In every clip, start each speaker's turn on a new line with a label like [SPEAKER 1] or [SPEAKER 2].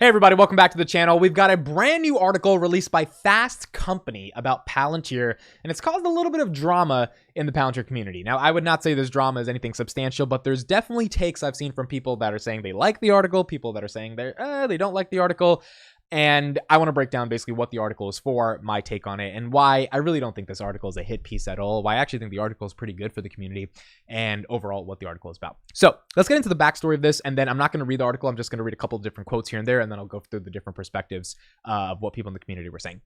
[SPEAKER 1] Hey everybody, welcome back to the channel. We've got a brand new article released by Fast Company about Palantir, and it's caused a little bit of drama in the Palantir community. Now, I would not say this drama is anything substantial, but there's definitely takes I've seen from people that are saying they like the article, people that are saying they don't like the article. And I want to break down basically what the article is for, my take on it, and why I really don't think this article is a hit piece at all, why I actually think the article is pretty good for the community, and overall what the article is about. So let's get into the backstory of this, and then I'm not going to read the article. I'm just going to read a couple of different quotes here and there, and then I'll go through the different perspectives of what people in the community were saying.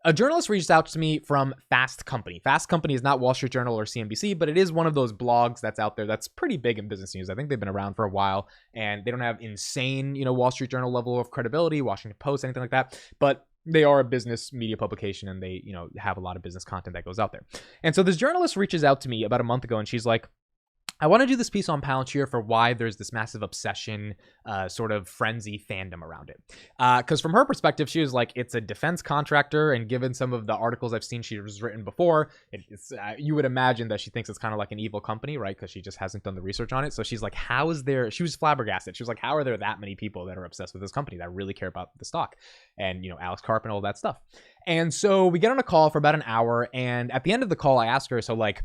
[SPEAKER 1] A journalist reached out to me from Fast Company. Fast Company is not Wall Street Journal or CNBC, but it is one of those blogs that's out there that's pretty big in business news. I think they've been around for a while, and they don't have insane, Wall Street Journal level of credibility, Washington Post, anything like that, but they are a business media publication, and they, have a lot of business content that goes out there. And so this journalist reaches out to me about a month ago, and she's like, I want to do this piece on Palantir for why there's this massive obsession, sort of frenzy fandom around it. Because from her perspective, she was like, it's a defense contractor, and given some of the articles I've seen she was written before, you would imagine that she thinks it's kind of like an evil company, right? Because she just hasn't done the research on it. So she's like, she was flabbergasted. She was like, how are there that many people that are obsessed with this company that really care about the stock? And, Alex Karp and all that stuff. And so we get on a call for about an hour, and at the end of the call, I ask her, so like,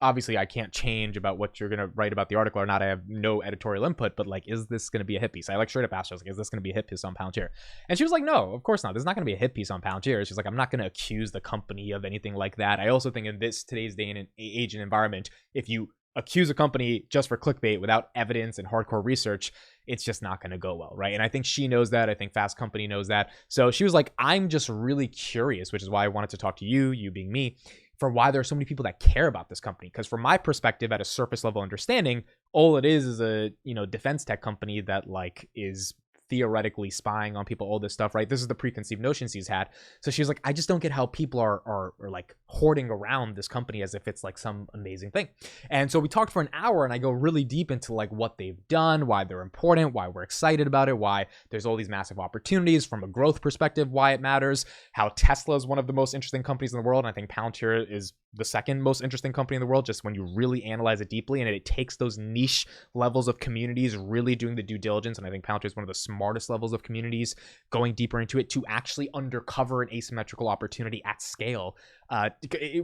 [SPEAKER 1] obviously I can't change about what you're going to write about the article or not. I have no editorial input, but like, is this going to be a hit piece? I like straight up asked her, I was like, is this going to be a hit piece on Palantir? And she was like, no, of course not. This is not going to be a hit piece on Palantir. She's like, I'm not going to accuse the company of anything like that. I also think in today's day and age and environment, if you accuse a company just for clickbait without evidence and hardcore research, it's just not going to go well, right? And I think she knows that. I think Fast Company knows that. So she was like, I'm just really curious, which is why I wanted to talk to you being me, for why there are so many people that care about this company. Because from my perspective, at a surface level understanding, all it is a, defense tech company that like is theoretically spying on people, all this stuff, right? This is the preconceived notions he's had. So she was like, I just don't get how people are like hoarding around this company as if it's like some amazing thing. And so we talked for an hour, and I go really deep into like what they've done, why they're important, why we're excited about it, why there's all these massive opportunities from a growth perspective, why it matters, how Tesla is one of the most interesting companies in the world. And I think Palantir is the second most interesting company in the world, just when you really analyze it deeply. And it takes those niche levels of communities really doing the due diligence. And I think Palantir is one of the smartest levels of communities going deeper into it to actually undercover an asymmetrical opportunity at scale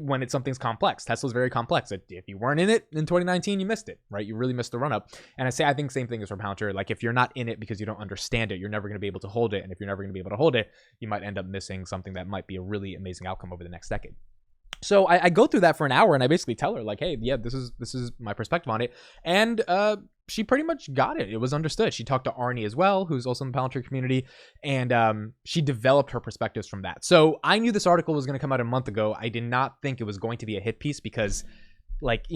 [SPEAKER 1] when something's complex. Tesla's very complex. If you weren't in it in 2019, you missed it, right? You really missed the run up. And I think same thing is for Palantir. Like, if you're not in it because you don't understand it, you're never going to be able to hold it. And if you're never going to be able to hold it, you might end up missing something that might be a really amazing outcome over the next decade. So I go through that for an hour, and I basically tell her like, hey, yeah, this is my perspective on it. And she pretty much got it. It was understood. She talked to Arnie as well, who's also in the Palantir community, and she developed her perspectives from that. So I knew this article was going to come out a month ago. I did not think it was going to be a hit piece because, like,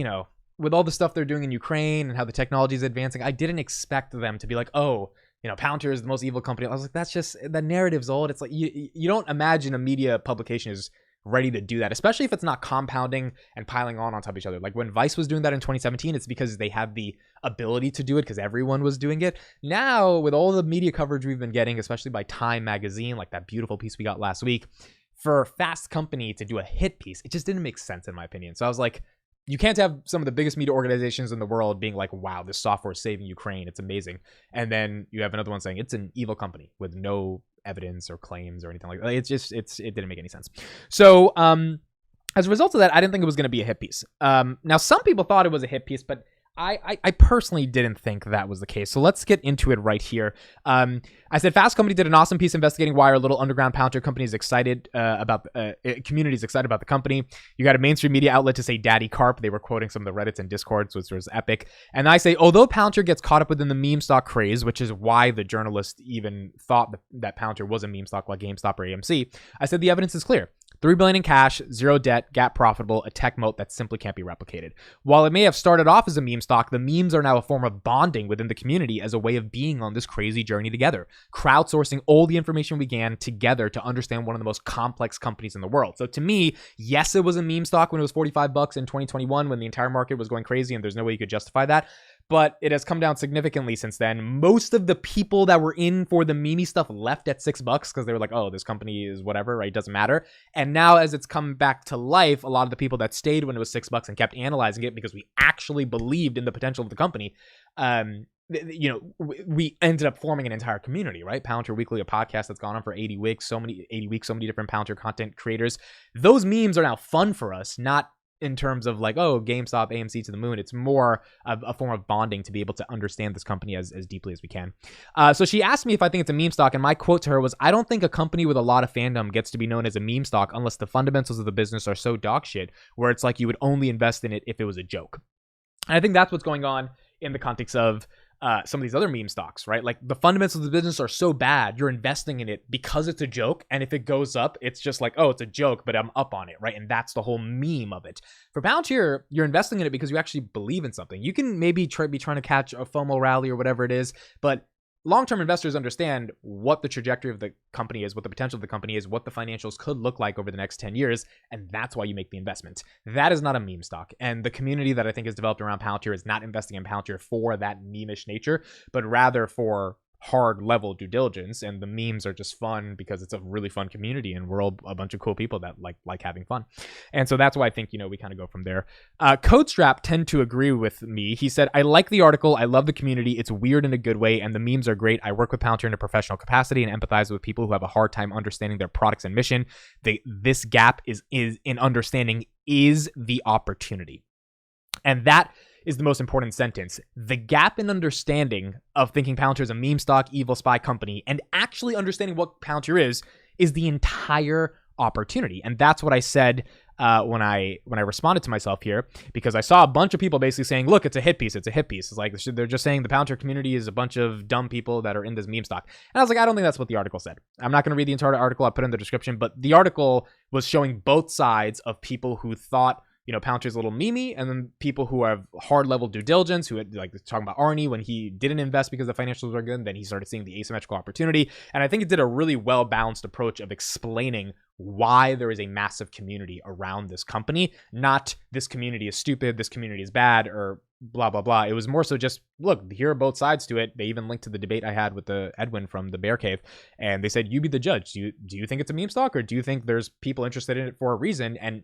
[SPEAKER 1] with all the stuff they're doing in Ukraine and how the technology is advancing, I didn't expect them to be like, oh, Palantir is the most evil company. I was like, that's just, the narrative's old. It's like, you don't imagine a media publication is ready to do that, especially if it's not compounding and piling on top of each other. Like when Vice was doing that in 2017, it's because they had the ability to do it because everyone was doing it. Now, with all the media coverage we've been getting, especially by Time magazine, like that beautiful piece we got last week, for Fast Company to do a hit piece, it just didn't make sense in my opinion. So I was like, you can't have some of the biggest media organizations in the world being like, wow, this software is saving Ukraine, it's amazing. And then you have another one saying it's an evil company with no evidence or claims or anything like that. It didn't make any sense. So as a result of that, I didn't think it was going to be a hit piece. Now, some people thought it was a hit piece, but I personally didn't think that was the case. So let's get into it right here. I said Fast Company did an awesome piece investigating why our little underground Palantir company is excited community is excited about the company. You got a mainstream media outlet to say Daddy Carp. They were quoting some of the Reddits and Discords, which was epic. And I say, although Palantir gets caught up within the meme stock craze, which is why the journalist even thought that Palantir was a meme stock like GameStop or AMC, I said the evidence is clear. $3 billion in cash, zero debt, GAAP profitable, a tech moat that simply can't be replicated. While it may have started off as a meme stock, the memes are now a form of bonding within the community as a way of being on this crazy journey together, crowdsourcing all the information we can together to understand one of the most complex companies in the world. So to me, yes, it was a meme stock when it was $45 in 2021 when the entire market was going crazy and there's no way you could justify that. But it has come down significantly since then. Most of the people that were in for the meme stuff left at $6 because they were like, oh, this company is whatever, right? It doesn't matter. And now as it's come back to life, a lot of the people that stayed when it was $6 and kept analyzing it because we actually believed in the potential of the company, we ended up forming an entire community, right? Palantir Weekly, a podcast that's gone on for 80 weeks, so many different Palantir content creators. Those memes are now fun for us, not in terms of like, oh, GameStop, AMC to the moon. It's more of a form of bonding to be able to understand this company as deeply as we can. So she asked me if I think it's a meme stock, and my quote to her was, I don't think a company with a lot of fandom gets to be known as a meme stock unless the fundamentals of the business are so dog shit, where it's like you would only invest in it if it was a joke. And I think that's what's going on in the context of some of these other meme stocks, right? Like the fundamentals of the business are so bad, you're investing in it because it's a joke. And if it goes up, it's just like, oh, it's a joke, but I'm up on it, right? And that's the whole meme of it. For Palantir, you're investing in it because you actually believe in something. You can maybe be trying to catch a FOMO rally or whatever it is, but long-term investors understand what the trajectory of the company is, what the potential of the company is, what the financials could look like over the next 10 years, and that's why you make the investment. That is not a meme stock. And the community that I think is developed around Palantir is not investing in Palantir for that meme-ish nature, but rather for hard level due diligence. And the memes are just fun because it's a really fun community and we're all a bunch of cool people that like having fun. And so that's why I think, we kind of go from there. CodeStrap tend to agree with me. He said, I like the article. I love the community. It's weird in a good way. And the memes are great. I work with Palantir in a professional capacity and empathize with people who have a hard time understanding their products and mission. This gap is in understanding is the opportunity. And that is the most important sentence. The gap in understanding of thinking Palantir is a meme stock, evil spy company, and actually understanding what Palantir is the entire opportunity. And that's what I said when I responded to myself here, because I saw a bunch of people basically saying, look, it's a hit piece. It's a hit piece. It's like they're just saying the Palantir community is a bunch of dumb people that are in this meme stock. And I was like, I don't think that's what the article said. I'm not going to read the entire article. I'll put it in the description, but the article was showing both sides of people who thought Palantir's a little memey, and then people who have hard level due diligence, who had, like talking about Arnie when he didn't invest because the financials were good, then he started seeing the asymmetrical opportunity. And I think it did a really well balanced approach of explaining why there is a massive community around this company, not this community is stupid, this community is bad, or blah, blah, blah. It was more so just, look, here are both sides to it. They even linked to the debate I had with the Edwin from the Bear Cave, and they said, you be the judge. Do you think it's a meme stock, or do you think there's people interested in it for a reason? And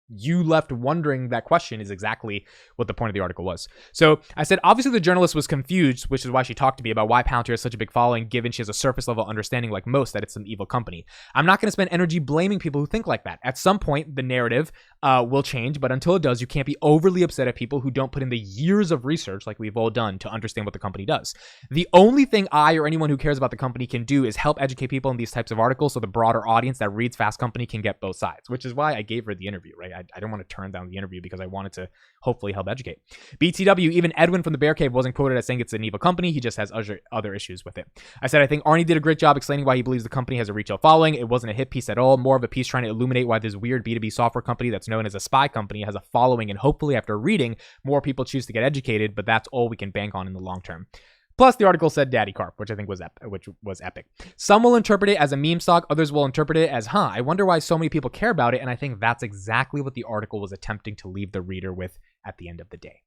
[SPEAKER 1] you left wondering that question is exactly what the point of the article was. So I said, obviously the journalist was confused, which is why she talked to me about why Palantir has such a big following, given she has a surface level understanding like most that it's an evil company. I'm not going to spend energy blaming people who think like that. At some point, the narrative will change, but until it does, you can't be overly upset at people who don't put in the years of research like we've all done to understand what the company does. The only thing I or anyone who cares about the company can do is help educate people in these types of articles so the broader audience that reads Fast Company can get both sides, which is why I gave her the interview, right? I don't want to turn down the interview because I wanted to hopefully help educate. BTW, even Edwin from the Bear Cave wasn't quoted as saying it's an evil company. He just has other issues with it. I said, I think Arnie did a great job explaining why he believes the company has a retail following. It wasn't a hit piece at all, more of a piece trying to illuminate why this weird B2B software company that's known as a spy company has a following, and hopefully after reading, more people choose to get educated, but that's all we can bank on in the long term. Plus, the article said Daddy Carp, which I think was epic. Some will interpret it as a meme stock. Others will interpret it as, I wonder why so many people care about it. And I think that's exactly what the article was attempting to leave the reader with at the end of the day.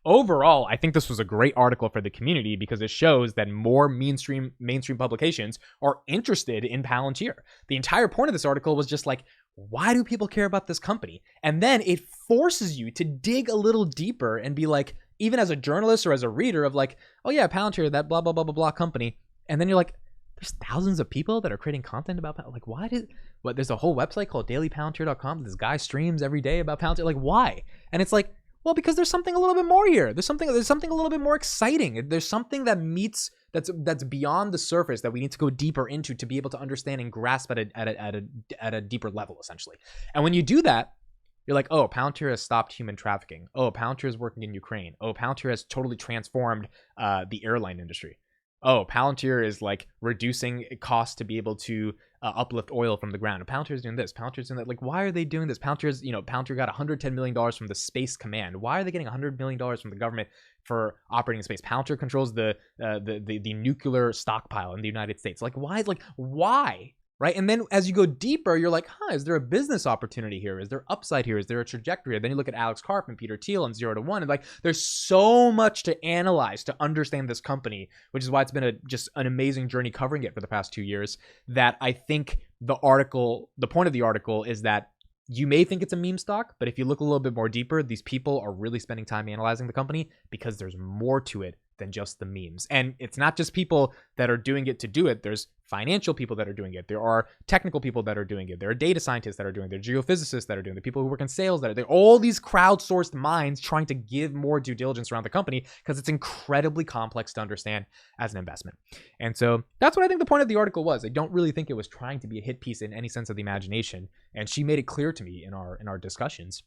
[SPEAKER 1] Overall, I think this was a great article for the community because it shows that more mainstream publications are interested in Palantir. The entire point of this article was just like, why do people care about this company? And then it forces you to dig a little deeper and be like, even as a journalist or as a reader of like, oh yeah, Palantir, that blah, blah, blah, blah, blah company. And then you're like, there's thousands of people that are creating content about Palantir. Like, there's a whole website called dailypalantir.com. This guy streams every day about Palantir. Like, why? And it's like, well, because there's something a little bit more here. There's something a little bit more exciting. There's something that meets that's beyond the surface that we need to go deeper into to be able to understand and grasp at a deeper level, essentially. And when you do that, you're like, oh, Palantir has stopped human trafficking. Oh, Palantir is working in Ukraine. Oh, Palantir has totally transformed the airline industry. Oh, Palantir is like reducing costs to be able to uplift oil from the ground. Palantir is doing this. Palantir is doing that. Like, why are they doing this? Palantir got $110 million from the Space Command. Why are they getting $100 million from the government for operating in space? Palantir controls the nuclear stockpile in the United States. Like, why? Right? And then as you go deeper, you're like, is there a business opportunity here? Is there upside here? Is there a trajectory? And then you look at Alex Karp and Peter Thiel and 0 to 1, and like, there's so much to analyze to understand this company, which is why it's been just an amazing journey covering it for the past 2 years, that I think the point of the article is that you may think it's a meme stock, but if you look a little bit more deeper, these people are really spending time analyzing the company because there's more to it than just the memes. And it's not just people that are doing it to do it. There's financial people that are doing it. There are technical people that are doing it. There are data scientists that are doing it. There are geophysicists that are doing it. People who work in sales that are there. All these crowdsourced minds trying to give more due diligence around the company because it's incredibly complex to understand as an investment. And so that's what I think the point of the article was. I don't really think it was trying to be a hit piece in any sense of the imagination. And she made it clear to me in our discussions.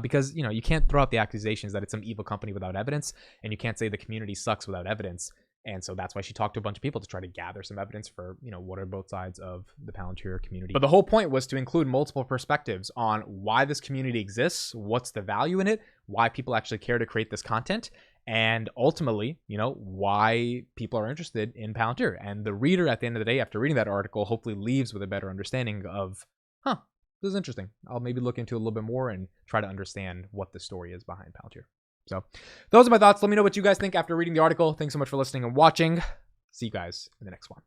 [SPEAKER 1] Because, you know, you can't throw out the accusations that it's some evil company without evidence, and you can't say the community sucks without evidence. And so that's why she talked to a bunch of people to try to gather some evidence for, you know, what are both sides of the Palantir community. But the whole point was to include multiple perspectives on why this community exists, what's the value in it, why people actually care to create this content, and ultimately, you know, why people are interested in Palantir. And the reader at the end of the day, after reading that article, hopefully leaves with a better understanding of, this is interesting. I'll maybe look into it a little bit more and try to understand what the story is behind Palantir. So those are my thoughts. Let me know what you guys think after reading the article. Thanks so much for listening and watching. See you guys in the next one.